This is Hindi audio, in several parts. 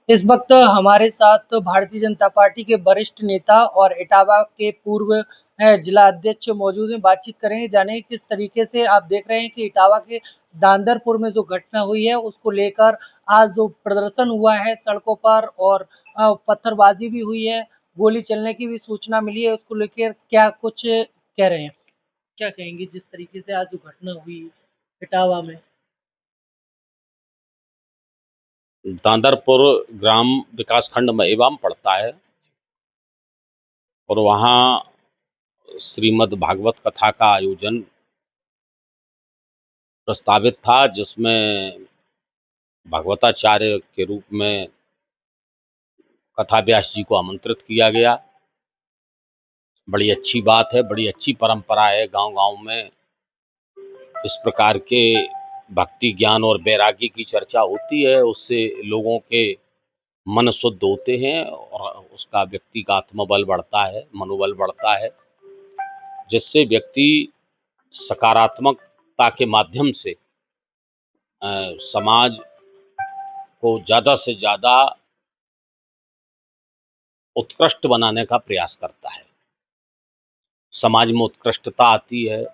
इस वक्त हमारे साथ भारतीय जनता पार्टी के वरिष्ठ नेता और इटावा के पूर्व जिला अध्यक्ष मौजूद हैं। बातचीत करेंगे, जानेंगे किस तरीके से आप देख रहे हैं कि इटावा के दांदरपुर में जो घटना हुई है उसको लेकर आज जो प्रदर्शन हुआ है सड़कों पर और पत्थरबाजी भी हुई है, गोली चलने की भी सूचना मिली है, उसको लेकर क्या कुछ कह रहे हैं, क्या कहेंगे जिस तरीके से आज जो घटना हुई इटावा में? दांदरपुर ग्राम विकास खंड महिवाम पड़ता है और वहाँ श्रीमद् भागवत कथा का आयोजन प्रस्तावित था, जिसमें भागवताचार्य के रूप में कथा व्यास जी को आमंत्रित किया गया। बड़ी अच्छी बात है, बड़ी अच्छी परंपरा है। गांव-गांव में इस प्रकार के भक्ति ज्ञान और वैराग्य की चर्चा होती है, उससे लोगों के मन शुद्ध होते हैं और उसका व्यक्ति का आत्मबल बढ़ता है, मनोबल बढ़ता है, जिससे व्यक्ति सकारात्मकता के माध्यम से समाज को ज़्यादा से ज़्यादा उत्कृष्ट बनाने का प्रयास करता है। समाज में उत्कृष्टता आती है,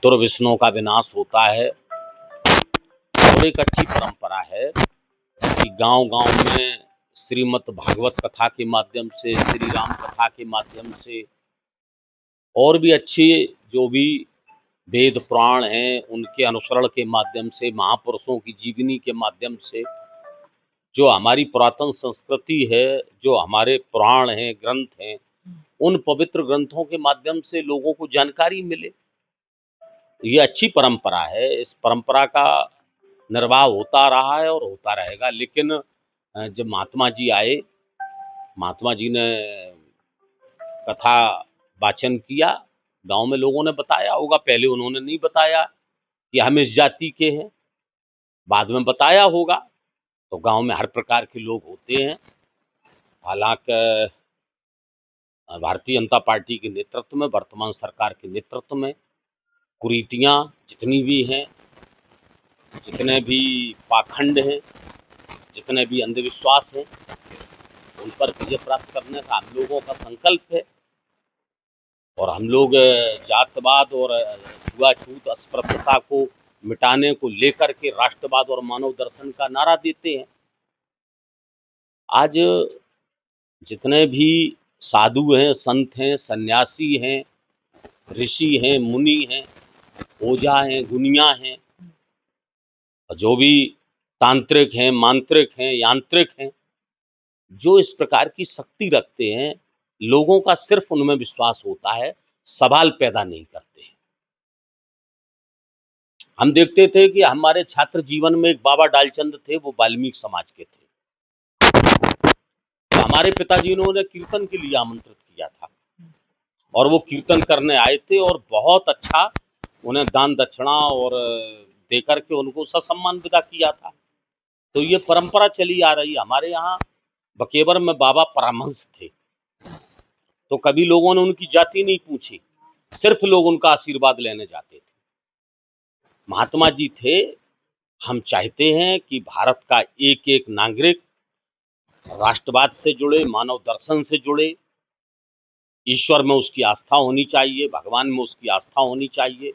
दुर्व्यसनों का विनाश होता है और एक अच्छी परंपरा है कि गांव-गांव में श्रीमद् भागवत कथा के माध्यम से, श्री राम कथा के माध्यम से और भी अच्छे जो भी वेद पुराण हैं उनके अनुसरण के माध्यम से, महापुरुषों की जीवनी के माध्यम से, जो हमारी पुरातन संस्कृति है, जो हमारे पुराण हैं, ग्रंथ हैं, उन पवित्र ग्रंथों के माध्यम से लोगों को जानकारी मिले। ये अच्छी परंपरा है। इस परंपरा का निर्वाह होता रहा है और होता रहेगा। लेकिन जब महात्मा जी आए, महात्मा जी ने कथा वाचन किया, गांव में लोगों ने बताया होगा, पहले उन्होंने नहीं बताया कि हम इस जाति के हैं, बाद में बताया होगा। तो गांव में हर प्रकार के लोग होते हैं। हालांकि भारतीय जनता पार्टी के नेतृत्व में, वर्तमान सरकार के नेतृत्व में कुरीतियां जितनी भी हैं, जितने भी पाखंड हैं, जितने भी अंधविश्वास हैं, उन पर विजय प्राप्त करने का हम लोगों का संकल्प है। और हम लोग जातवाद और छुआछूत अस्पृश्यता को मिटाने को लेकर के राष्ट्रवाद और मानव दर्शन का नारा देते हैं। आज जितने भी साधु हैं, संत हैं, सन्यासी हैं, ऋषि हैं, मुनि हैं, ओझा हैं, गुनिया हैं, जो भी तांत्रिक हैं, मांत्रिक हैं, यांत्रिक हैं, जो इस प्रकार की शक्ति रखते हैं, लोगों का सिर्फ उनमें विश्वास होता है, सवाल पैदा नहीं करते हैं। हम देखते थे कि हमारे छात्र जीवन में एक बाबा डालचंद थे, वो वाल्मीकि समाज के थे। तो हमारे पिताजी ने उन्हें कीर्तन के लिए आमंत्रित किया था और वो कीर्तन करने आए थे और बहुत अच्छा उन्हें दान दक्षिणा और देकर के उनको ससम्मान विदा किया था। तो ये परंपरा चली आ रही है। हमारे यहाँ बकेवर में बाबा परमहंस थे, तो कभी लोगों ने उनकी जाति नहीं पूछी, सिर्फ लोग उनका आशीर्वाद लेने जाते थे। महात्मा जी थे। हम चाहते हैं कि भारत का एक एक नागरिक राष्ट्रवाद से जुड़े, मानव दर्शन से जुड़े, ईश्वर में उसकी आस्था होनी चाहिए, भगवान में उसकी आस्था होनी चाहिए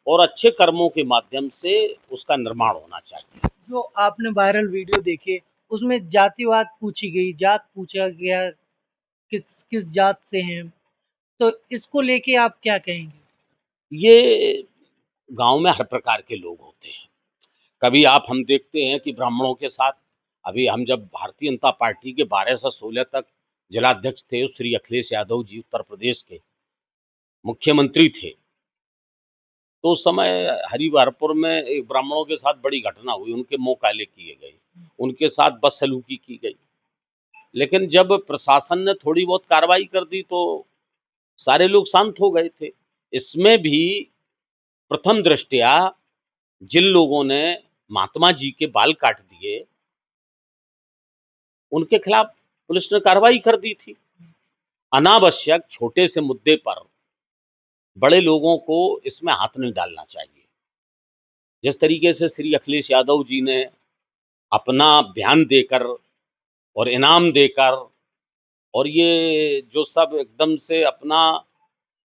और अच्छे कर्मों के माध्यम से उसका निर्माण होना चाहिए। जो आपने वायरल वीडियो देखे उसमें जातिवाद पूछी गई, जात पूछा गया, किस किस जात से हैं, तो इसको लेके आप क्या कहेंगे? ये गांव में हर प्रकार के लोग होते हैं। कभी हम देखते हैं कि ब्राह्मणों के साथ, अभी हम जब भारतीय जनता पार्टी के 12 से 16 तक जिलाध्यक्ष थे, श्री अखिलेश यादव जी उत्तर प्रदेश के मुख्यमंत्री थे, तो उस समय हरिवारपुर में एक ब्राह्मणों के साथ बड़ी घटना हुई, उनके मुंह काले किए गए, उनके साथ बदसलूकी की गई। लेकिन जब प्रशासन ने थोड़ी बहुत कार्रवाई कर दी तो सारे लोग शांत हो गए थे। इसमें भी प्रथम दृष्टया जिन लोगों ने महात्मा जी के बाल काट दिए, उनके खिलाफ पुलिस ने कार्रवाई कर दी थी। अनावश्यक छोटे से मुद्दे पर बड़े लोगों को इसमें हाथ नहीं डालना चाहिए। जिस तरीके से श्री अखिलेश यादव जी ने अपना बयान देकर और इनाम देकर, और ये जो सब एकदम से अपना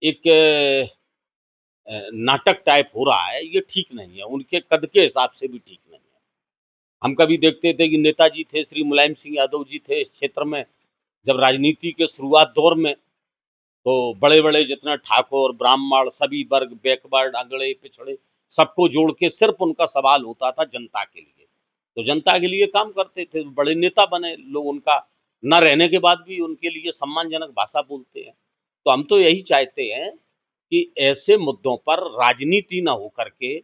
एक नाटक टाइप हो रहा है, ये ठीक नहीं है, उनके कद के हिसाब से भी ठीक नहीं है। हम कभी देखते थे कि नेताजी थे, श्री मुलायम सिंह यादव जी थे इस क्षेत्र में, जब राजनीति के शुरुआत दौर में, तो बड़े बड़े जितना ठाकुर ब्राह्मण सभी वर्ग बैकवर्ड अगड़े पिछड़े सबको जोड़ के सिर्फ उनका सवाल होता था जनता के लिए, तो जनता के लिए काम करते थे, बड़े नेता बने लोग, उनका न रहने के बाद भी उनके लिए सम्मानजनक भाषा बोलते हैं। तो हम तो यही चाहते हैं कि ऐसे मुद्दों पर राजनीति ना हो करके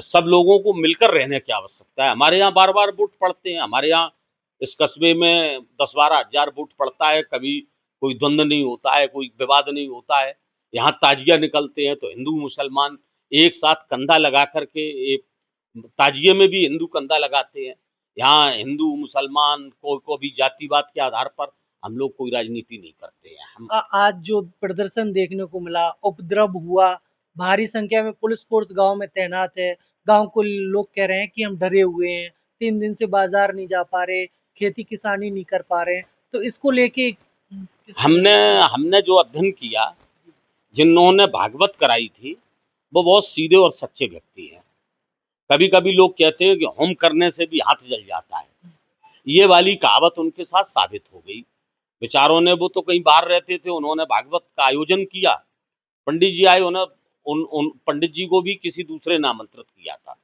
सब लोगों को मिलकर रहने की आवश्यकता है। हमारे यहाँ बार बार वोट पड़ते हैं, हमारे यहाँ इस कस्बे में 10-12 हज़ार वोट पड़ता है, कभी कोई द्वंद्व नहीं होता है, कोई विवाद नहीं होता है। यहाँ ताजिया निकलते हैं तो हिंदू मुसलमान एक साथ कंधा लगा करके एक ताजिए में भी हिंदू कंधा लगाते हैं। यहाँ हिंदू मुसलमान को भी जातिवाद के आधार पर हम लोग कोई राजनीति नहीं करते हैं। हम आज जो प्रदर्शन देखने को मिला, उपद्रव हुआ, भारी संख्या में पुलिस फोर्स गांव में तैनात है। गांव को लोग कह रहे हैं कि हम डरे हुए हैं, 3 दिन से बाजार नहीं जा पा रहे, खेती किसानी नहीं कर पा रहे। तो इसको लेके किस तरह हमने से? हमने जो अध्ययन किया, जिन्होंने भागवत कराई थी, वो बहुत सीधे और सच्चे व्यक्ति हैं। कभी कभी लोग कहते हैं कि होम करने से भी हाथ जल जाता है, ये वाली कहावत उनके साथ साबित हो गई। बेचारों ने, वो तो कहीं बाहर रहते थे, उन्होंने भागवत का आयोजन किया, पंडित जी आए, उन्हें उन पंडित जी को भी किसी दूसरे ने आमंत्रित किया था,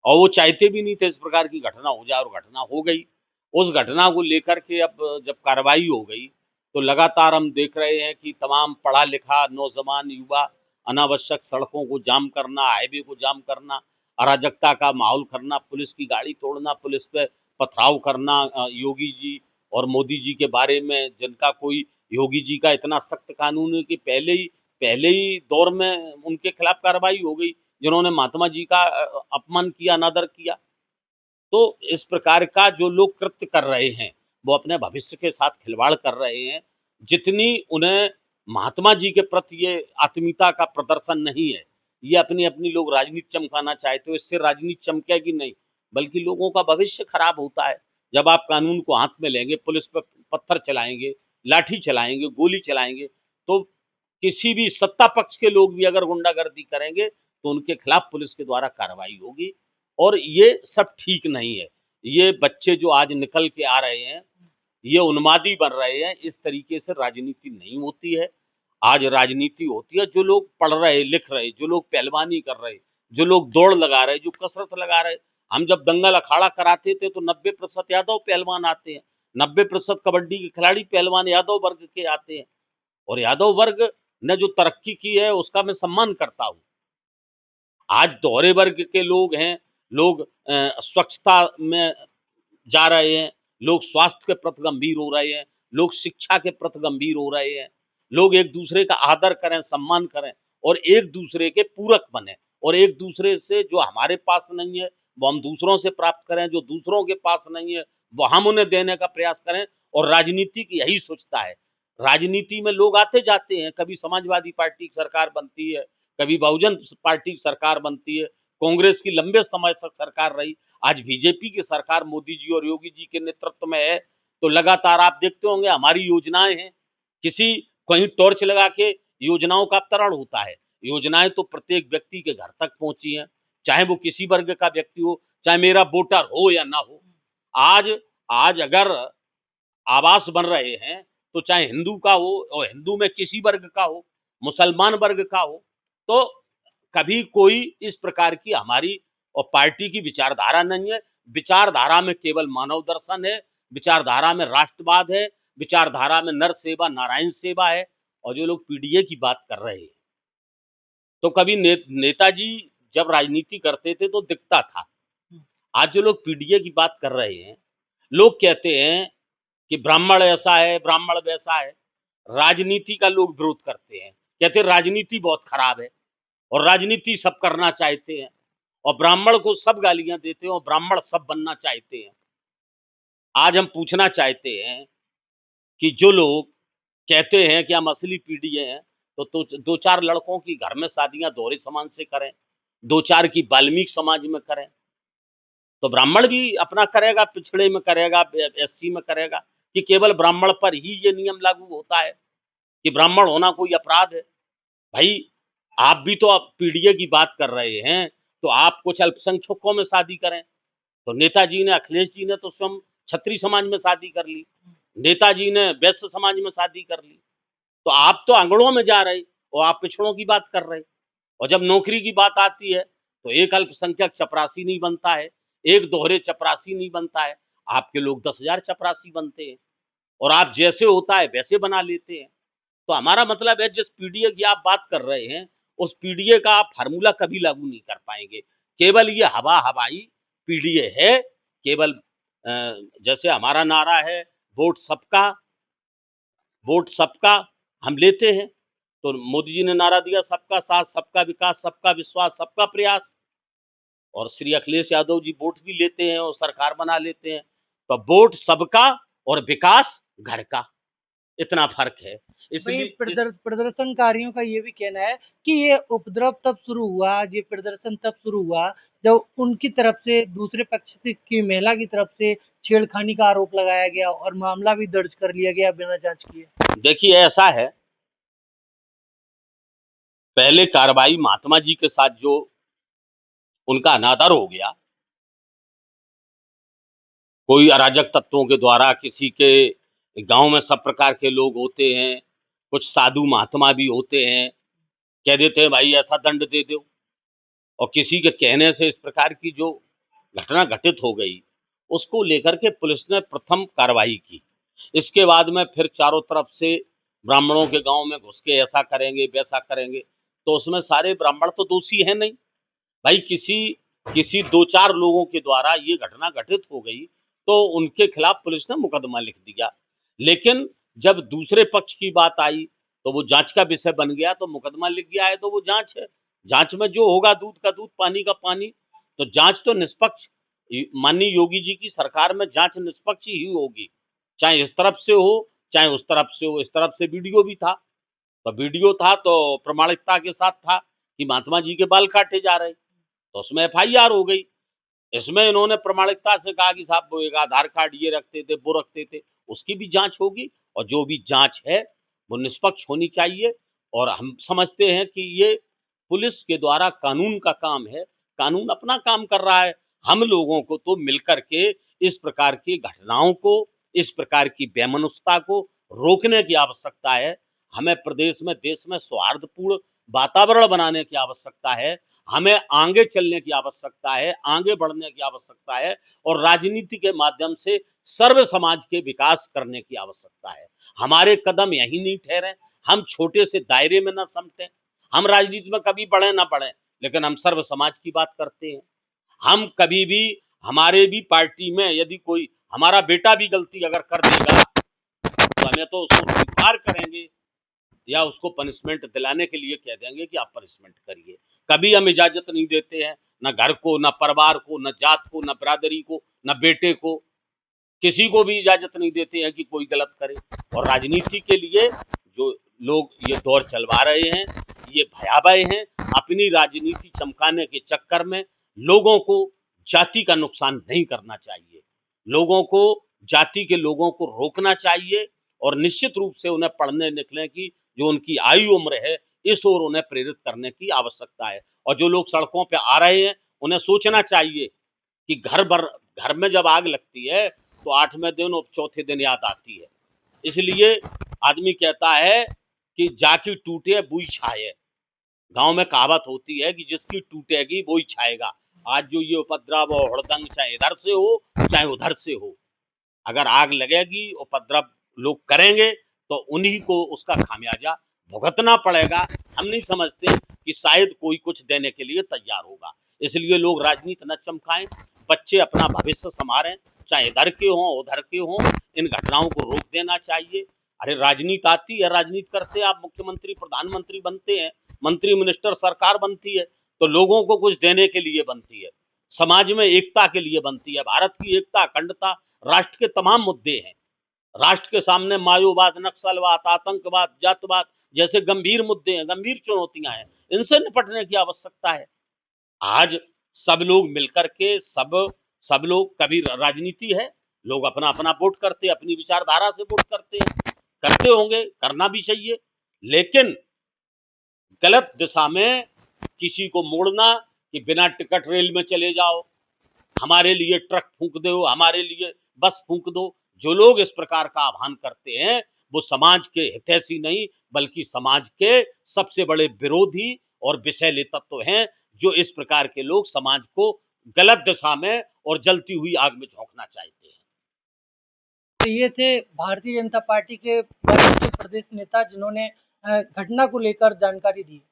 और वो चाहते भी नहीं थे इस प्रकार की घटना हो जाए, और घटना हो गई। उस घटना को लेकर के अब जब कार्रवाई हो गई, तो लगातार हम देख रहे हैं कि तमाम पढ़ा लिखा नौजवान युवा अनावश्यक सड़कों को जाम करना, हाईवे को जाम करना, अराजकता का माहौल करना, पुलिस की गाड़ी तोड़ना, पुलिस पे पथराव करना, योगी जी और मोदी जी के बारे में, जिनका कोई, योगी जी का इतना सख्त कानून है कि पहले ही दौर में उनके खिलाफ कार्रवाई हो गई, जिन्होंने महात्मा जी का अपमान किया, अनादर किया। तो इस प्रकार का जो लोग कृत्य कर रहे हैं, वो अपने भविष्य के साथ खिलवाड़ कर रहे हैं। जितनी उन्हें महात्मा जी के प्रति ये आत्मीयता का प्रदर्शन नहीं है, ये अपनी-अपनी लोग राजनीति चमकाना चाहते हो, इससे राजनीति चमकेगी नहीं, बल्कि लोगों का भविष्य खराब होता है। जब आप कानून को हाथ में लेंगे, पुलिस पे पत्थर चलाएँगे, लाठी चलाएँगे, गोली चलाएँगे, तो किसी भी सत्ता पक्ष के लोग भी अगर गुंडागर्दी करेंगे, तो उनके खिलाफ पुलिस के द्वारा कार्रवाई होगी, और ये सब ठीक नहीं है। ये बच्चे जो आज निकल के आ रहे हैं, ये उन्मादी बन रहे हैं, इस तरीके से राजनीति नहीं होती है। आज राजनीति होती है, जो लोग पढ़ रहे, लिख रहे, जो लोग पहलवानी कर रहे, जो लोग दौड़ लगा रहे, जो कसरत लगा रहे। हम जब दंगल अखाड़ा कराते थे, तो 90% यादव पहलवान आते हैं, 90% कबड्डी के खिलाड़ी पहलवान यादव वर्ग के आते हैं, और यादव वर्ग ने जो तरक्की की है, उसका मैं सम्मान करता हूँ। आज दोहरे वर्ग के लोग हैं, लोग स्वच्छता में जा रहे हैं, लोग स्वास्थ्य के प्रति गंभीर हो रहे हैं, लोग शिक्षा के प्रति गंभीर हो रहे हैं, लोग एक दूसरे का आदर करें, सम्मान करें, और एक दूसरे के पूरक बने, और एक दूसरे से जो हमारे पास नहीं है, वो हम दूसरों से प्राप्त करें, जो दूसरों के पास नहीं है, वो हम उन्हें देने का प्रयास करें। और राजनीतिक यही सोचता है। राजनीति में लोग आते जाते हैं, कभी समाजवादी पार्टी की सरकार बनती है, कभी बहुजन पार्टी की सरकार बनती है, कांग्रेस की लंबे समय तक सरकार रही, आज बीजेपी की सरकार मोदी जी और योगी जी के नेतृत्व में है। तो लगातार आप देखते होंगे हमारी योजनाएं हैं, किसी कहीं टॉर्च लगा के योजनाओं का अवतरण होता है। योजनाएं तो प्रत्येक व्यक्ति के घर तक पहुंची हैं, चाहे वो किसी वर्ग का व्यक्ति हो, चाहे मेरा वोटर हो या ना हो। आज आज अगर आवास बन रहे हैं, तो चाहे हिंदू का हो, और हिंदू में किसी वर्ग का हो, मुसलमान वर्ग का हो, तो कभी कोई इस प्रकार की हमारी और पार्टी की विचारधारा नहीं है। विचारधारा में केवल मानव दर्शन है, विचारधारा में राष्ट्रवाद है, विचारधारा में नर सेवा नारायण सेवा है। और जो लोग पीडीए की बात कर रहे हैं, तो कभी नेताजी जब राजनीति करते थे तो दिखता था। आज जो लोग पीडीए की बात कर रहे हैं, लोग कहते हैं कि ब्राह्मण ऐसा है, ब्राह्मण वैसा है। राजनीति का लोग विरोध करते हैं, कहते हैं राजनीति बहुत खराब है, और राजनीति सब करना चाहते हैं, और ब्राह्मण को सब गालियां देते हैं, और ब्राह्मण सब बनना चाहते हैं। आज हम पूछना चाहते हैं कि जो लोग कहते हैं कि हम असली पीढ़ी हैं, तो दो चार लड़कों की घर में शादियां दोहरे समाज से करें, दो चार की वाल्मीकि समाज में करें, तो ब्राह्मण भी अपना करेगा, पिछड़े में करेगा, एससी में करेगा, कि केवल ब्राह्मण पर ही ये नियम लागू होता है कि ब्राह्मण होना कोई अपराध है? भाई आप भी तो अब पीडीए की बात कर रहे हैं, तो आप कुछ अल्पसंख्यकों में शादी करें। तो नेताजी ने, अखिलेश जी ने तो स्वयं क्षत्रिय समाज में शादी कर ली, नेताजी ने वैश्य समाज में शादी कर ली। तो आप तो आंगड़ों में जा रहे और आप पिछड़ों की बात कर रहे। और जब नौकरी की बात आती है तो एक अल्पसंख्यक चपरासी नहीं बनता है, एक दोहरे चपरासी नहीं बनता है, आपके लोग 10,000 चपरासी बनते हैं और आप जैसे होता है वैसे बना लेते हैं। तो हमारा मतलब है, जिस पीडीए की आप बात कर रहे हैं, उस पीडीए का आप फार्मूला कभी लागू नहीं कर पाएंगे। केवल ये हवा हवाई पीडीए है। केवल जैसे हमारा नारा है, वोट सबका, वोट सबका, हम लेते हैं। तो मोदी जी ने नारा दिया, सबका साथ, सबका विकास, सबका विश्वास, सबका प्रयास। और श्री अखिलेश यादव जी वोट भी लेते हैं और सरकार बना लेते हैं। तो वोट सबका और विकास घर का, इतना फर्क है। वहीं इसलिए इस प्रदर्शनकारियों का ये भी कहना है कि ये उपद्रव तब शुरू हुआ, ये प्रदर्शन तब शुरू हुआ जब उनकी तरफ से, दूसरे पक्ष की महिला की तरफ से छेड़खानी का आरोप लगाया गया और मामला भी दर्ज कर लिया गया बिना जांच किए। देखिए ऐसा है, पहले कार्रवाई महात्मा जी के साथ जो उनका अनादर हो गया, कोई अराजक तत्वों के द्वारा, किसी के गांव में सब प्रकार के लोग होते हैं, कुछ साधु महात्मा भी होते हैं, कह देते हैं भाई ऐसा दंड दे दो, और किसी के कहने से इस प्रकार की जो घटना घटित हो गई, उसको लेकर के पुलिस ने प्रथम कार्रवाई की। इसके बाद में फिर चारों तरफ से ब्राह्मणों के गांव में घुस के ऐसा करेंगे वैसा करेंगे, तो उसमें सारे ब्राह्मण तो दोषी है नहीं। भाई किसी किसी दो चार लोगों के द्वारा ये घटना घटित हो गई, तो उनके खिलाफ पुलिस ने मुकदमा लिख दिया। लेकिन जब दूसरे पक्ष की बात आई तो वो जांच का विषय बन गया, तो मुकदमा लिख गया है तो वो जांच है। जांच में जो होगा, दूध का दूध पानी का पानी। तो जांच तो निष्पक्ष, माननीय योगी जी की सरकार में जांच निष्पक्ष ही होगी, चाहे इस तरफ से हो चाहे उस तरफ से हो। इस तरफ से वीडियो भी था, तो वीडियो था तो प्रमाणिकता के साथ था कि महात्मा जी के बाल काटे जा रहे, तो उसमें एफआईआर हो गई। इसमें इन्होंने प्रमाणिकता से कहा कि साहब वो एक आधार कार्ड ये रखते थे, वो रखते थे, उसकी भी जांच होगी। और जो भी जांच है वो निष्पक्ष होनी चाहिए। और हम समझते हैं कि ये पुलिस के द्वारा कानून का काम है, कानून अपना काम कर रहा है। हम लोगों को तो मिलकर के इस प्रकार की घटनाओं को, इस प्रकार की बेमनुष्यता को रोकने की आवश्यकता है। हमें प्रदेश में, देश में सौहार्दपूर्ण वातावरण बनाने की आवश्यकता है। हमें आगे चलने की आवश्यकता है, आगे बढ़ने की आवश्यकता है, और राजनीति के माध्यम से सर्व समाज के विकास करने की आवश्यकता है। हमारे कदम यही नहीं ठहरे, हम छोटे से दायरे में ना समटें। हम राजनीति में कभी बढ़े ना बढ़े, लेकिन हम सर्व समाज की बात करते हैं। हम कभी भी, हमारे भी पार्टी में यदि कोई हमारा बेटा भी गलती अगर कर देगा, तो हमें तो उसको स्वीकार करेंगे या उसको पनिशमेंट दिलाने के लिए कह देंगे कि आप पनिशमेंट करिए। कभी हम इजाजत नहीं देते हैं, न घर को, न परिवार को, न जात को, न बिरादरी को, न बेटे को, किसी को भी इजाजत नहीं देते हैं कि कोई गलत करे। और राजनीति के लिए जो लोग ये दौर चलवा रहे हैं, ये भयावह हैं। अपनी राजनीति चमकाने के चक्कर में लोगों को जाति का नुकसान नहीं करना चाहिए। लोगों को, जाति के लोगों को रोकना चाहिए, और निश्चित रूप से उन्हें पढ़ने लिखने की जो उनकी आयु उम्र है, इस ओर उन्हें प्रेरित करने की आवश्यकता है। और जो लोग सड़कों पे आ रहे हैं, उन्हें सोचना चाहिए कि घर में जब आग लगती है तो 8वें दिन और चौथे दिन याद आती है। इसलिए आदमी कहता है कि जाकी टूटे बुई छाए। गांव में कहावत होती है कि जिसकी टूटेगी वो ही छाएगा। आज जो ये उपद्रव और हुड़दंग, चाहे इधर से हो चाहे उधर से हो, अगर आग लगेगी, उपद्रव लोग करेंगे, तो उन्हीं को उसका खामियाजा भुगतना पड़ेगा। हम नहीं समझते कि शायद कोई कुछ देने के लिए तैयार होगा। इसलिए लोग राजनीति न चमकाएं, बच्चे अपना भविष्य संभालें, चाहे इधर के हों उधर के हों। इन घटनाओं को रोक देना चाहिए। अरे राजनीति आती है, राजनीति करते आप मुख्यमंत्री प्रधानमंत्री बनते हैं, मंत्री मिनिस्टर, सरकार बनती है, तो लोगों को कुछ देने के लिए बनती है, समाज में एकता के लिए बनती है। भारत की एकता, अखंडता, राष्ट्र के तमाम मुद्दे हैं। राष्ट्र के सामने माओवाद, नक्सलवाद, आतंकवाद, जातवाद जैसे गंभीर मुद्दे हैं, गंभीर चुनौतियां हैं, इनसे निपटने की आवश्यकता है। आज सब लोग मिलकर के, सब सब लोग, कभी राजनीति है, लोग अपना अपना वोट करते, अपनी विचारधारा से वोट करते हैं, करते होंगे, करना भी चाहिए, लेकिन गलत दिशा में किसी को मोड़ना कि बिना टिकट रेल में चले जाओ, हमारे लिए ट्रक फूंक दो, हमारे लिए बस फूंक दो, जो लोग इस प्रकार का आह्वान करते हैं वो समाज के हितैषी नहीं बल्कि समाज के सबसे बड़े विरोधी और विषैले तत्व हैं, जो इस प्रकार के लोग समाज को गलत दिशा में और जलती हुई आग में झोंकना चाहते हैं। तो ये थे भारतीय जनता पार्टी के वरिष्ठ प्रदेश नेता जिन्होंने घटना को लेकर जानकारी दी।